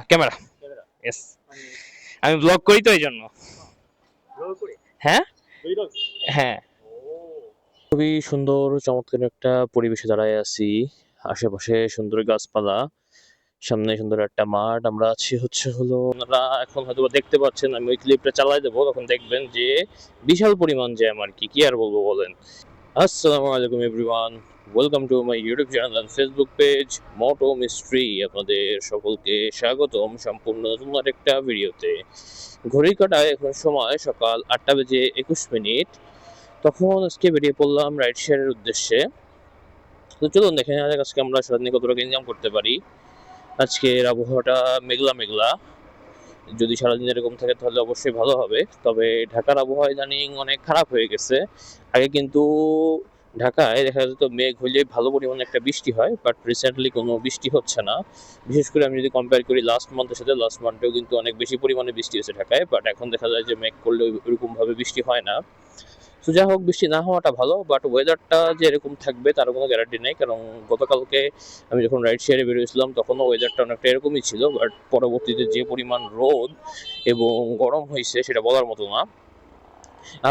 Camera. Yes, আমি blog করি তো এই জন্য। হ্যাঁ হ্যাঁ, খুবই সুন্দর চমৎকার একটা পরিবেশে দাঁড়ায় আছি। আশেপাশে সুন্দর গাছপালা, সামনে সুন্দর একটা মাঠ। আমরা আছি হচ্ছে হলো, আপনারা এখন হয়তো দেখতে পাচ্ছেন, আমি ওই ক্লিপটা চালাই দেবো, তখন দেখবেন যে বিশাল পরিমাণ জ্যাম আর কি আর বলবো বলেন। আসসালামু আলাইকুম everyone, welcome to my YouTube channel and Facebook page Moto Mistry. আপনাদের সকলকে স্বাগতম সম্পূর্ণ নতুন একটা ভিডিওতে। ঘড়ির কাঁটায় এখন সময় সকাল 8:21। তখন আজকে বেরিয়ে পড়লাম রাইড শেয়ারের উদ্দেশ্যে। তো চলুন দেখে নেওয়া যাক আজকে আমরা সারাদিনে কতটা ইনকাম করতে পারি। আজকের আবহাওয়াটা মেঘলা মেঘলা, যদি সারাদিন এরকম থাকে তাহলে অবশ্যই ভালো হবে। তবে ঢাকার আবহাওয়া ইদানিং অনেক খারাপ হয়ে গেছে। আগে কিন্তু ঢাকায় দেখা যেত মেঘ হইলে ভালো পরিমাণে একটা বৃষ্টি হয়, বাট রিসেন্টলি কোনো বৃষ্টি হচ্ছে না। বিশেষ করে আমি যদি কম্পেয়ার করি লাস্ট মান্থের সাথে, লাস্ট মান্থেও কিন্তু অনেক বেশি পরিমাণে বৃষ্টি হয়েছে ঢাকায়, বাট এখন দেখা যায় যে মেঘ করলে ওইরকমভাবে বৃষ্টি হয় না। তো যাই হোক, বৃষ্টি না হওয়াটা ভালো, বাট ওয়েদারটা যে এরকম থাকবে তারও কোনো গ্যারান্টি নেই। কারণ গতকালকে আমি যখন রাইড শেয়ারে বেরিয়েছিলাম তখনও ওয়েদারটা অনেকটা এরকমই ছিল, বাট পরবর্তীতে যে পরিমাণ রোদ এবং গরম হয়েছে সেটা বলার মতো না।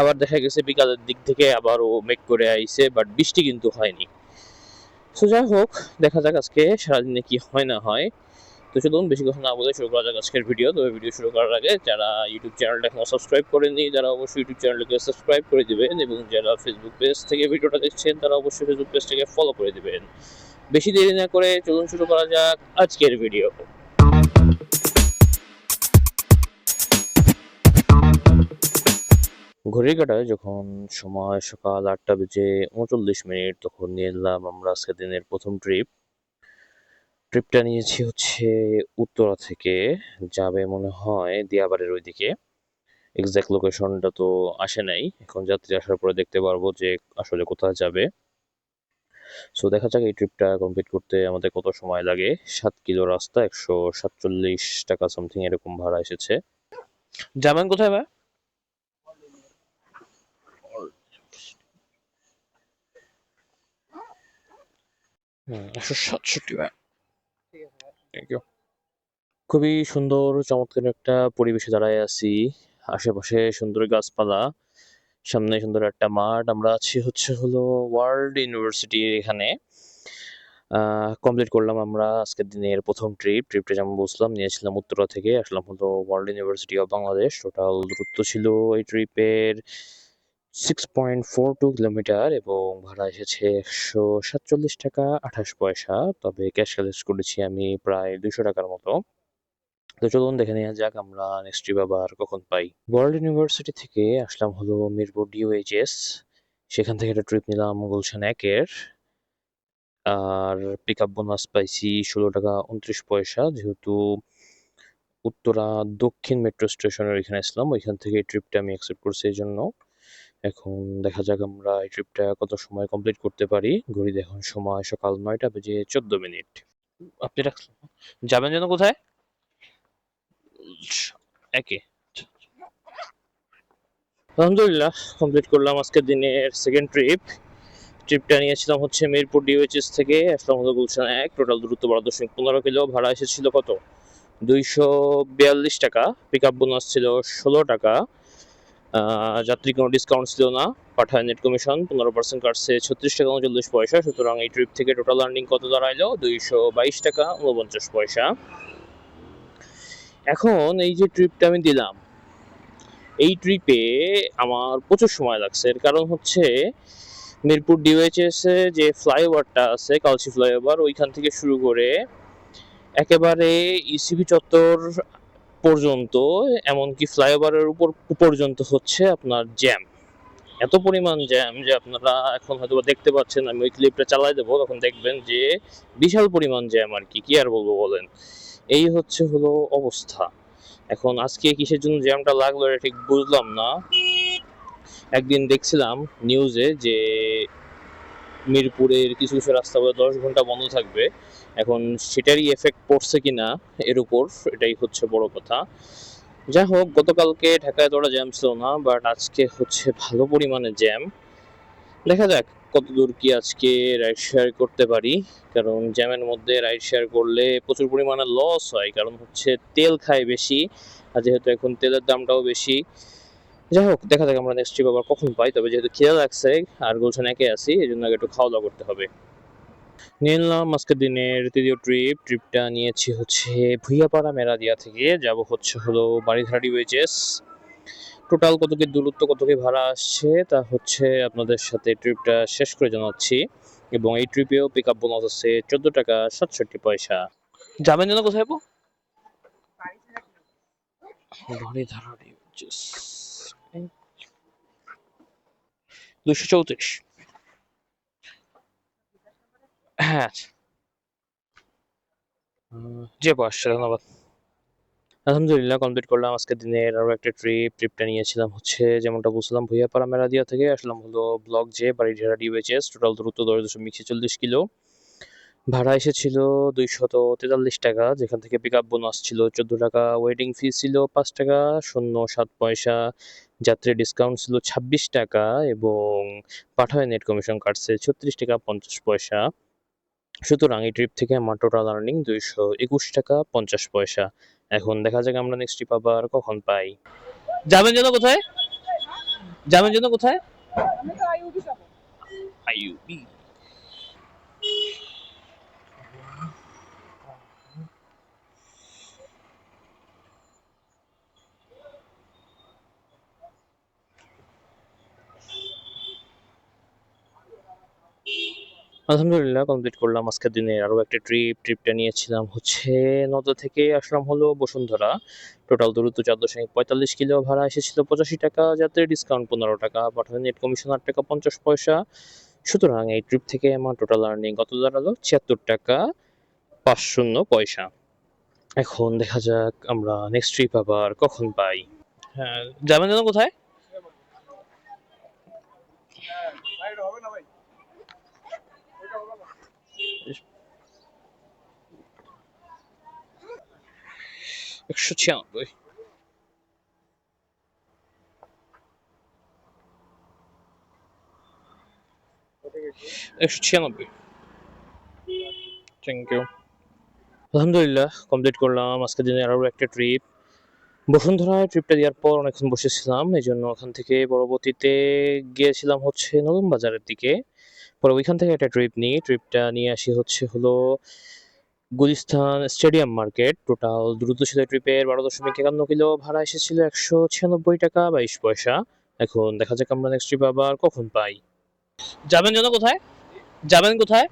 আবার দেখা গেছে বিকালের দিক থেকে আবারও মেঘ করে আইছে, বাট বৃষ্টি কিন্তু হয়নি। তো যাই হোক, দেখা যাক আজকে সারাদিনে কি হয় না হয়। তো চলুন বেশি কথা না বলে শুরু করা যাক আজকের ভিডিও। তবে ভিডিও শুরু করার আগে যারা ইউটিউব চ্যানেলটা এখনো সাবস্ক্রাইব করেননি, যারা অবশ্যই ইউটিউব চ্যানেলটাকে সাবস্ক্রাইব করে দিবেন, এবং যারা ফেসবুক পেজ থেকে ভিডিওটা দেখছেন তারা অবশ্যই ফেসবুক পেজটাকে ফলো করে দিবেন। বেশি দেরি না করে চলুন শুরু করা যাক আজকের ভিডিও। ঘড়ির কাঁটায় যখন সময় সকাল 8:39, তখন নিয়ে এলাম আমরা আজকের দিনের প্রথম ট্রিপটা নিয়েছি হচ্ছে উত্তরা থেকে, যাবে মনে হয় দিয়াবাড়ির ওইদিকে। এক্সাক্ট লোকেশনটা তো আসে নাই, এখন যাত্রী আসার পরে দেখতে পারবো যে আসলে কোথায় যাবে। সো দেখা যাক এই ট্রিপটা কমপ্লিট করতে আমাদের কত সময় লাগে। 7 কিলো রাস্তা, 147 টাকা সামথিং এরকম ভাড়া এসেছে। যাবেন কোথায় ভাই? 167 ভাই। Thank you. খুবই সুন্দর চমৎকার একটা পরিবেশে দাঁড়ায় আছি। আশেপাশে সুন্দর গাছপালা, সামনে সুন্দর একটা মাঠ। আমরা আছি হচ্ছে হলো ওয়ার্ল্ড ইউনিভার্সিটির এখানে। কমপ্লিট করলাম আমরা আজকের দিনের প্রথম ট্রিপটা যেমন বুঝলাম নিয়েছিলাম উত্তরা থেকে, আসলাম হলো world university of Bangladesh. Total দূরত্ব ছিল এই ট্রিপের 6.42 কিলোমিটার এবং ভাড়া এসেছে 147 টাকা 28 পয়সা। তবে ক্যাশ কালেক্ট করেছি আমি প্রায় 200 টাকার মতো। তো চলুন দেখে নেওয়া যাক আমরা নেক্সট ট্রিপ আবার কখন পাই। ওয়ার্ল্ড ইউনিভার্সিটি থেকে আসলাম হলো মিরপুর ডিওএইচএস, সেখান থেকে একটা ট্রিপ নিলাম গুলশান 1-এর। আর পিক আপ বোনাস পাইছি 16 টাকা 29 পয়সা, যেহেতু উত্তরা দক্ষিণ মেট্রো স্টেশনের এখানে আসলাম, ওইখান থেকে এই ট্রিপটা আমি অ্যাকসেপ্ট করছি এই জন্য। এখন দেখা যাক আমরা এই ট্রিপটা কত সময় কমপ্লিট করতে পারি। ঘড়ি দেখুন সময় সকাল 9:14। আপনি যাবেন যেন কোথায়? 1-এ। আলহামদুলিল্লাহ, কমপ্লিট করলাম আজকের দিনের সেকেন্ড ট্রিপটা নিয়েছিলাম হচ্ছে মিরপুর ডিওএইচএস থেকে আসলাম হলো গুলশান 1। টোটাল দূরত্ব 12.15 কিলো, ভাড়া এসেছিল কত 242 টাকা। পিক আপ বোনাস ছিল 16 টাকা। যাত্রী কোনো ডিসকাউন্ট ছিল না, পাঠায় নেট কমিশন 15% কাটছে 36 টাকা 39 পয়সা। সুতরাং এই ট্রিপ থেকে টোটাল আর্নিং কত দাঁড়াইলো 222 টাকা 49 পয়সা। এখন এই যে ট্রিপটা আমি দিলাম, এই ট্রিপে আমার প্রচুর সময় লাগছে। এর কারণ হচ্ছে মিরপুর ডিওএইচএস এ যে ফ্লাইওভারটা আছে, কালচি ফ্লাইওভার, ওইখান থেকে শুরু করে একেবারে ইসিবি চত্বর পর্যন্ত, এমনকি ফ্লাইওভারের উপর পর্যন্ত হচ্ছে আপনার জ্যাম। এত পরিমাণ জ্যাম যে আপনারা এখন হয়তো দেখতে পাচ্ছেন, আমি ওই ক্লিপটা চালাই দেবো, তখন দেখবেন যে বিশাল পরিমাণ জ্যাম আর কি আর বলবো বলেন। এই হচ্ছে হলো অবস্থা। এখন আজকে কিসের জন্য জ্যামটা লাগলো এটা ঠিক বুঝলাম না। একদিন দেখছিলাম নিউজে যে মিরপুরের কিছু কিছু রাস্তা বলে 10 ঘন্টা বন্ধ থাকবে। এখন সেটারই এফেক্ট পড়ছে কিনা এর উপর, এটাই হচ্ছে বড় কথা। যাই হোক, গতকালকে ঢাকায় এতটা জ্যাম ছিল না, বাট আজকে হচ্ছে ভালো পরিমাণে জ্যাম। দেখা যাক কতদূর কি আজকে রাইড শেয়ার করতে পারি, কারণ জ্যামের মধ্যে রাইড শেয়ার করলে প্রচুর পরিমাণে লস হয়, কারণ হচ্ছে তেল খায় বেশি, আর যেহেতু এখন তেলের দামটাও বেশি। যাই হোক, দেখা যাক আমরা নেক্সট ট্রিপ আবার কখন পাই। তবে যেহেতু খিদে লাগছে আর গুলশান একে আছি, এই জন্য আগে একটু খাওয়া দাওয়া করতে হবে। নিয়ে নিলাম আজকের দিনের তৃতীয় ট্রিপটা নিয়েছি হচ্ছে ভুইয়াপাড়া মেরাদিয়া থেকে যাব হচ্ছে হলো বাড়িধারা ডিওএইচএস। টোটাল কত কি দূরত্ব, কত কি ভাড়া আসছে তা হচ্ছে আপনাদের সাথে ট্রিপটা শেষ করে জানাচ্ছি। এবং এই ট্রিপেও পিক আপ বোনাস আছে 14 টাকা 67 পয়সা। যাবেন যেন কোথায় আপু? বাড়িধারা ডিওএইচএস 234। হ্যাঁ, জি আপু আসছে, ধন্যবাদ। আলহামদুলিল্লাহ কমপ্লিট করলাম আজকের দিনের আরও একটা ট্রিপটা নিয়েছিলাম হচ্ছে যেমনটা বলছিলাম ভুইয়াপাড়া মেরাদিয়া থেকে আসলাম হলো block J Baridhara DOHS. Total দূরত্ব 10.46 কিলো। ভাড়া এসেছিল 243 টাকা, যেখান থেকে পিক আপ বোনাস ছিল 14 টাকা, ওয়েটিং ফি ছিল 5 টাকা 07 পয়সা, যাত্রী ডিসকাউন্ট ছিল 26 টাকা এবং পাঠায় নেট কমিশন কাটছে 36 টাকা 50 পয়সা। সুতরাং এই ট্রিপ থেকে আমার টোটাল আর্নিং 221 টাকা 50 পয়সা। এখন দেখা যাক আমরা নেক্সট ট্রিপ আবার কখন পাই। যাবেন যেন কোথায়? যাবেন যেন কোথায়? আইইউবি। আলহামদুলিল্লাহ কমপ্লিট করলাম আজকের দিনে আরও একটা ট্রিপটা নিয়েছিলাম হচ্ছে নদা থেকে আসলাম হলো বসুন্ধরা। টোটাল দূরত্ব 4.45 কিলো, ভাড়া এসেছিল 85 টাকা, যাত্রী ডিসকাউন্ট 15 টাকা, পাঠানো নেট কমিশন 8 টাকা 50 পয়সা। সুতরাং এই ট্রিপ থেকে আমার টোটাল আর্নিং কত দাঁড়ালো? 76 টাকা 50 পয়সা। এখন দেখা যাক আমরা নেক্সট ট্রিপ আবার কখন পাই। হ্যাঁ, যাবেন যেন কোথায়? একশো ছিয়ানব্বই। 196। Thank you. আলহামদুলিল্লাহ কমপ্লিট করলাম আজকের দিনে আরও একটা ট্রিপ। বসুন্ধরায় ট্রিপটা দেওয়ার পর অনেকক্ষণ বসেছিলাম, এই জন্য ওখান থেকে পরবর্তীতে গিয়েছিলাম হচ্ছে নতুন বাজারের দিকে। পরে ওইখান থেকে একটা ট্রিপটা নিয়ে আসি হচ্ছে হলো গুলিস্তান স্টেডিয়াম মার্কেট। টোটাল দ্রুত ছিল ট্রিপের 12.51 কিলো, ভাড়া এসেছিল 196 টাকা 22 পয়সা। এখন দেখা যাক আমরা নেক্সট ট্রিপ আবার কখন পাই। যাবেন যেন কোথায়? যাবেন কোথায়?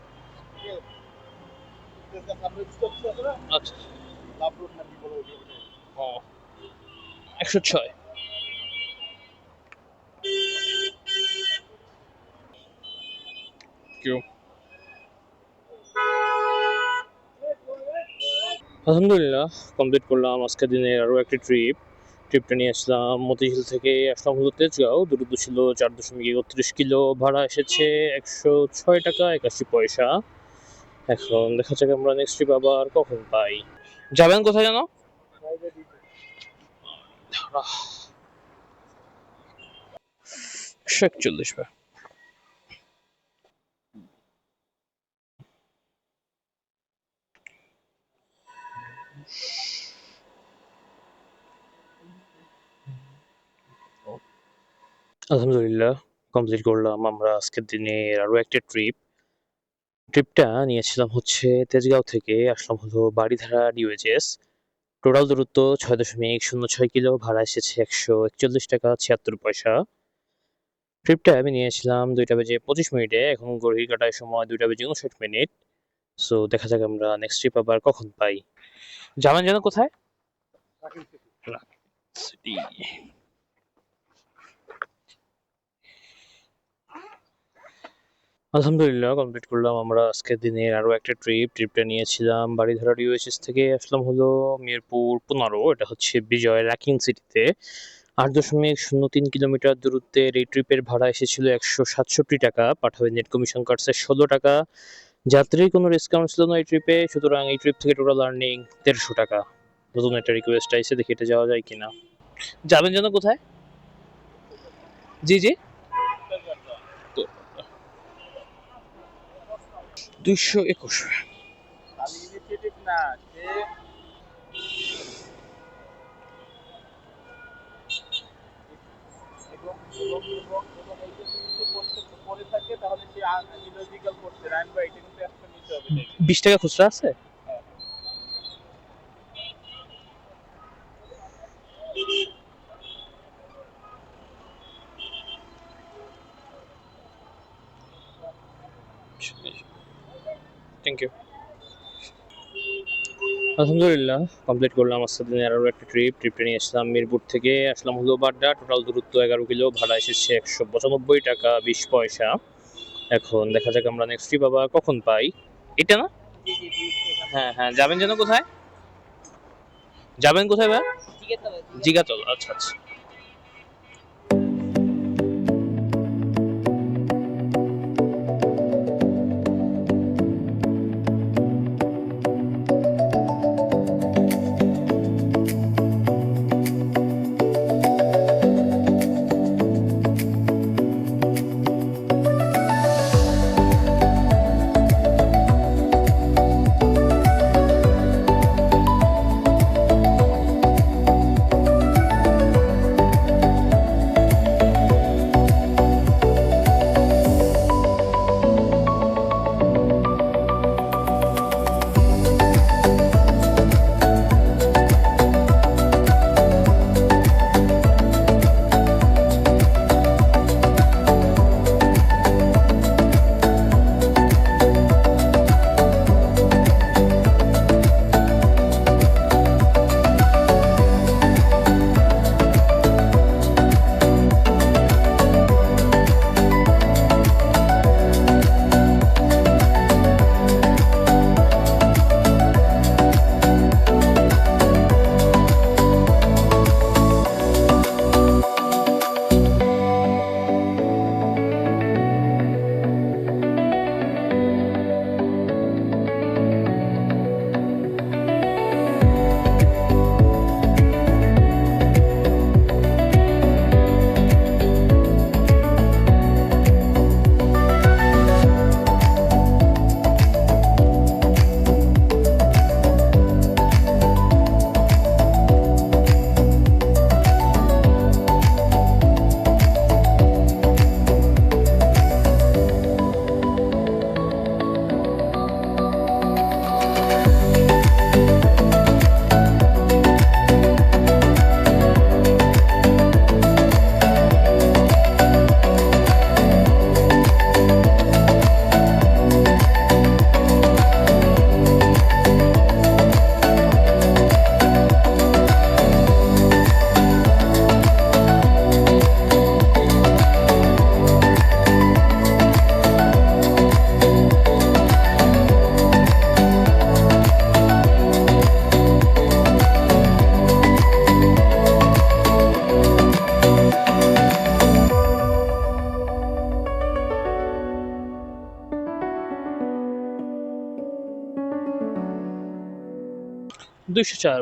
আচ্ছা, 106। আলহামদুলিল্লাহ কমপ্লিট করলাম আজকের দিনের আরও একটা ট্রিপটা নিয়ে আসলাম মতিঝিল থেকে আসলাম হলো তেজগাঁও। দূরত্ব ছিল 4.31 কিলো, ভাড়া এসেছে 106 টাকা 81 পয়সা। এখন দেখা যাক আমরা নেক্সট ট্রিপ আবার কখন পাই। যাবেন কোথায় জানো? 141। আলহামদুলিল্লাহ কমপ্লিট করলাম আমরা আজকের দিনের আরও একটা ট্রিপটা নিয়েছিলাম হচ্ছে তেজগাঁও থেকে আসলাম হলো বাড়িধারা ডিওএইচএস। টোটাল দূরত্ব 6.06 কিলো, ভাড়া এসেছে 141 টাকা 76 পয়সা। ট্রিপটা আমি নিয়েছিলাম 2টা বেজে 25 মিনিটে, এখন ঘড়ির কাটায় সময় 2টা বেজে 59 মিনিট। সো দেখা যাক আমরা নেক্সট ট্রিপ আবার কখন পাই। যাবেন যেন কোথায়? সিটি। আলহামদুলিল্লাহ কমপ্লিট করলাম আমরা আজকের দিনের আরও একটা ট্রিপটা নিয়েছিলাম বাড়িধারা ডিওএইচএস থেকে আসলাম হলো মিরপুর 15। এটা হচ্ছে বিজয় রাকিং সিটিতে। 8.03 কিলোমিটার দূরত্বের এই ট্রিপের ভাড়া এসেছিল 167 টাকা, পাঠাবে নেট কমিশন কাটছে 16 টাকা, যাত্রীর কোনো ডিসকাউন্ট ছিল না এই ট্রিপে। সুতরাং এই ট্রিপ থেকে টোটাল আর্নিং 150 টাকা। নতুন একটা রিকোয়েস্ট আইসে, দেখি এটা যাওয়া যায় কিনা। যাবেন যেন কোথায়? জি জি। 221। ইনিশিয়েটিভ না, সে এবং এবং এবং এবং এই যদি সে করে থাকে তাহলে সে ইলজিক্যাল করছে, রাইন বা এটা কিন্তু একটা নিতে হবে। 20 টাকা খুচরা আছে? হ্যাঁ। Thank you. আলহামদুলিল্লাহ কমপ্লিট করলাম আজকের দিনে আরও একটা ট্রিপটা নিয়ে আসলাম মিরপুর থেকে, আসলাম হলো বাড্ডা। টোটাল দূরত্ব 11 কিলো, ভাড়া এসেছে 195 টাকা 20 পয়সা। এখন দেখা যাক আমরা নেক্সট ট্রিপ আবার কখন পাই। এটা না? হ্যাঁ হ্যাঁ, যাবেন যেন কোথায়? যাবেন কোথায় ভাই? জিগাতল। আচ্ছা আচ্ছা। দুইশো চার।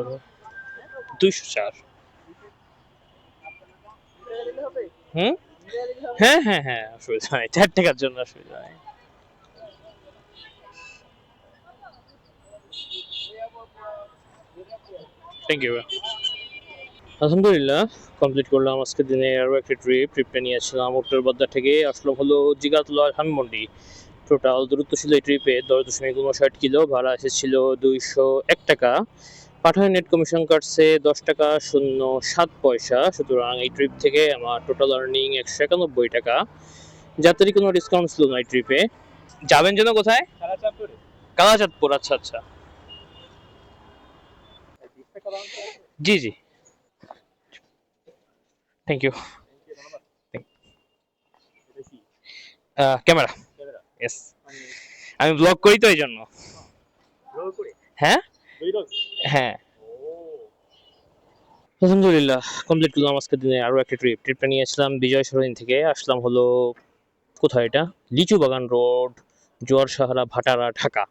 204। হুম, হ্যাঁ হ্যাঁ হ্যাঁ, অসুবিধা নাই, 4 টাকার জন্য অসুবিধা নাই। Thank you. আলহামদুলিল্লাহ কমপ্লিট করলাম আজকের দিনে আরও একটা ট্রিপটা নিয়েছিলাম উত্তর বাড্ডা থেকে, আসলাম হলো জিগাতলা ধানমন্ডি। টোটাল দূরত্ব ছিল এই ট্রিপে 10.59 কিলো, ভাড়া এসেছিল 201 টাকা। পাঠায় নেট কমিশন কাটছে 10 টাকা 07 পয়সা। সুতরাং এই ট্রিপ থেকে আমার টোটাল আর্নিং 191 টাকা। যাত্রী কোনো ডিসকাউন্ট ছিল না এই ট্রিপে। যাবেন যেন কোথায়? কালাচাঁদপুর। আচ্ছা আচ্ছা, জি জি, থ্যাংক ইউ। Camera, yes. আমি ব্লগ করি তো এই জন্য। হ্যাঁ হ্যাঁ। আলহামদুলিল্লাহ কমপ্লিট করলাম আজকের দিনে আরও একটা ট্রিপটা নিয়েছিলাম বিজয় সরণি থেকে, আসলাম হলো কোথায় এটা, লিচু বাগান রোড, জোয়ার সাহারা, ভাটারা, ঢাকা।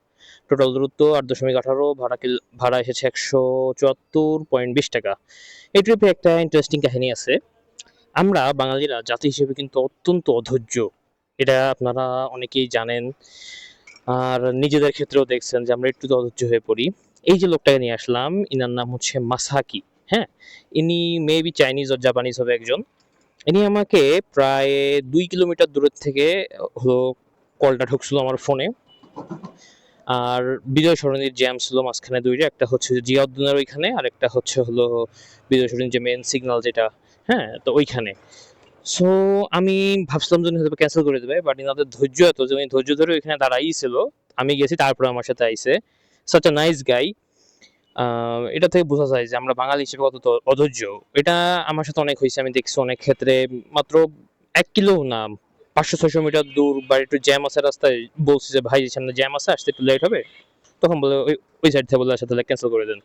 টোটাল দূরত্ব 8.18, ভাড়া এসেছে 174.20 টাকা। এই ট্রিপে একটা ইন্টারেস্টিং কাহিনী আছে। আমরা বাঙালিরা জাতি হিসেবে কিন্তু অত্যন্ত অধৈর্য, এটা আপনারা অনেকেই জানেন। আর নিজেদের ক্ষেত্রেও দেখছেন যে আমরা একটু অধৈর্য হয়ে পড়ি। এই যে লোকটাকে নিয়ে আসলাম, ইনার নাম হচ্ছে মাসাকি। হ্যাঁ, ইনি মেবি চাইনিজ ও জাপানিজ হবে একজন। ইনি আমাকে প্রায় 2 কিলোমিটার দূরের থেকে হলো কলটা ঢুকছিল আমার ফোনে। আর বিজয় সরণির জ্যাম ছিল মাঝখানে দুইটা, একটা হচ্ছে জিয়াউদ্দিনের ওইখানে, আর একটা হচ্ছে হলো বিজয় সরণির যে মেন সিগন্যাল যেটা, হ্যাঁ, তো ওইখানে। সো আমি ভাবছিলাম যে উনি হয়তো ক্যান্সেল করে দেবে, বাট ইনাদের ধৈর্য এত যে উনি ধৈর্য ধরে ওইখানে দাঁড়াই ছিল। আমি গেছি, তারপরে আমার সাথে আইসে। Such a nice guy. এটা থেকে বোঝা যায় যে আমরা বাঙালি হিসেবে কত অধৈর্য। এটা আমার সাথে অনেক হয়েছে, আমি দেখছি অনেক ক্ষেত্রে। মাত্র 1 কিলো না, 500-600 মিটার দূর বা একটু জ্যাম আছে রাস্তায়, বলছি যে ভাই সামনে জ্যাম আছে, আসতে একটু লেট হবে, তখন বলে ওই ওই সাইড থেকে বলে আচ্ছা তাহলে ক্যান্সেল করে দেন।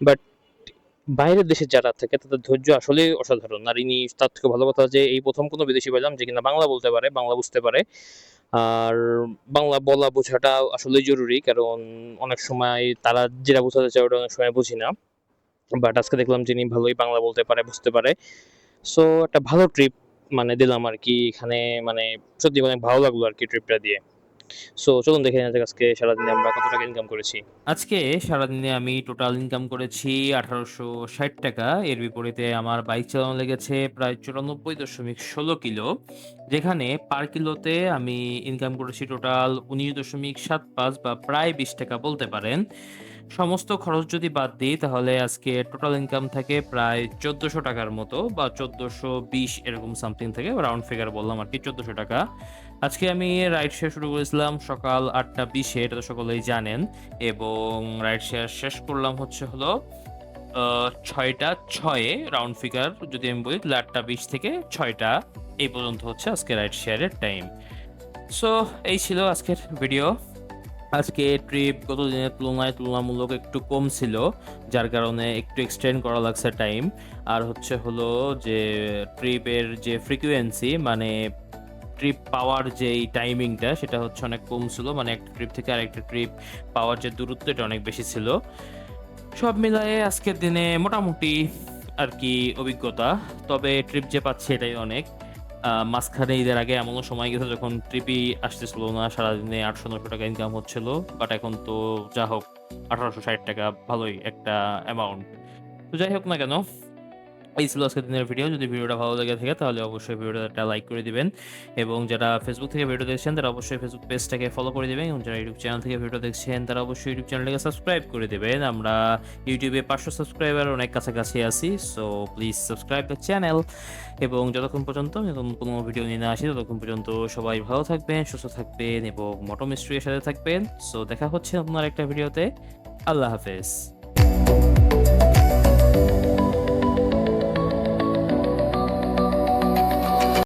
বাট বাইরের দেশের যারা থাকে তাদের ধৈর্য আসলে অসাধারণ। আর ইনি, তার থেকে ভালো কথা যে এই প্রথম কোনো বিদেশি পেলাম যে কিনা বাংলা বলতে পারে, বাংলা বুঝতে পারে। আর বাংলা বলা বোঝাটা আসলেই জরুরি, কারণ অনেক সময় তারা যেটা বোঝাতে চায় ওটা অনেক সময় বুঝি না। বাট আজকে দেখলাম যিনি ভালোই বাংলা বলতে পারে, বুঝতে পারে। সো একটা ভালো ট্রিপ মানে দিলাম আর কি এখানে। মানে সত্যি অনেক ভালো লাগলো আর কি ট্রিপটা দিয়ে। সো চলুন দেখে নেওয়া যাক আজকে সারাদিনে আমরা কত টাকা ইনকাম করেছি। আজকে সারাদিনে আমি টোটাল ইনকাম করেছি ১৮৬০ টাকা। এর বিপরীতে আমার বাইক চালানো লেগেছে প্রায় ৯৪.১৬ কিলো। যেখানে পার কিলোতে আমি ইনকাম করেছি টোটাল ১৯.৭৫ বা প্রায় ২০ টাকা বলতে পারেন। সমস্ত খরচ যদি বাদ দিই তাহলে আজকে টোটাল ইনকাম থাকে প্রায় ১৪০০ টাকার মতো বা ১৪২০ এরকম সামথিং থাকে। রাউন্ড ফিগার বললাম আরকি ১৪০০ টাকা। আজকে আমি রাইড শেয়ার শুরু করেছিলাম সকাল ৮টা ২০ এ, এটা তো সকলেই জানেন। এবং রাইড শেয়ার শেষ করলাম হচ্ছে হলো ৬টা ৬ এ, রাউন্ড ফিগার যদি আমি বলি তাহলে ৮টা ২০ থেকে ৬টা এই পর্যন্ত হচ্ছে আজকে রাইড শেয়ারের টাইম। সো এই ছিল আজকের ভিডিও। আজকে ট্রিপ গত দিনের তুলনায় তুলনামূলক একটু কম ছিল, যার কারণে একটু এক্সটেন্ড করা লাগছে টাইম। আর হচ্ছে হলো যে ট্রিপের যে ফ্রিকোয়েন্সি, মানে ট্রিপ পাওয়ার যেই টাইমিংটা সেটা হচ্ছে অনেক কম ছিল। মানে একটা ট্রিপ থেকে আরেকটা ট্রিপ পাওয়ার যে দূরত্ব এটা অনেক বেশি ছিল। সব মিলায়ে আজকের দিনে মোটামুটি আরকি অভিজ্ঞতা। তবে ট্রিপ যে পাচ্ছি এটাই অনেক। মাঝখানে ঈদের আগে এমনও সময় গেছে যখন ট্রিপই আসতেছিল না। সারাদিনে ৮০০-৯০০ টাকা ইনকাম হচ্ছিল। বাট এখন তো যা হোক ১৮৬০ টাকা ভালোই একটা অ্যামাউন্ট। তো যাই হোক না কেন, এই ছিল আজকের দিনের ভিডিও। যদি ভিডিওটা ভালো লেগে থাকে তাহলে অবশ্যই ভিডিওটা একটা লাইক করে দিবেন। এবং যারা ফেসবুক থেকে ভিডিও দেখছেন তারা অবশ্যই ফেসবুক পেজটাকে ফলো করে দিবেন। এবং যারা ইউটিউব চ্যানেল থেকে ভিডিও দেখছেন তারা অবশ্যই ইউটিউব চ্যানেলটাকে সাবস্ক্রাইব করে দিবেন। আমরা ইউটিউবে ৫০০ সাবস্ক্রাইবার অনেক কাছাকাছি আছি। So please subscribe the channel. এবং যতক্ষণ পর্যন্ত আমি নতুন কোনো ভিডিও নিয়ে না আসি ততক্ষণ পর্যন্ত সবাই ভালো থাকবেন, সুস্থ থাকবেন এবং মোটো মিস্ট্রির সাথে থাকবেন। সো দেখা হচ্ছে নতুন আরেকটা ভিডিওতে। আল্লাহ হাফেজ।